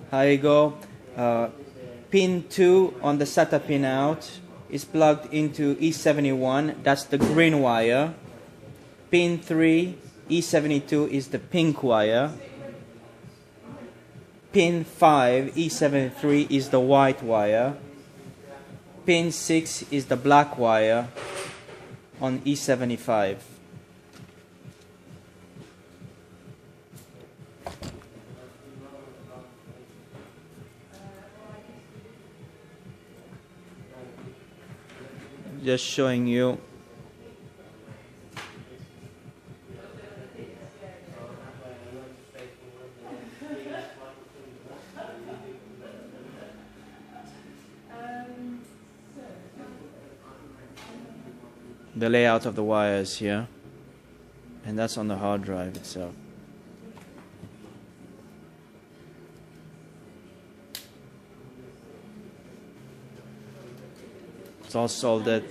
Here you go. Pin 2 on the SATA pin out is plugged into E71. That's the green wire. Pin 3, E72 is the pink wire. Pin 5, E73 is the white wire. Pin 6 is the black wire on E75. Just showing you the layout of the wires here, and that's on the hard drive itself. It's all soldered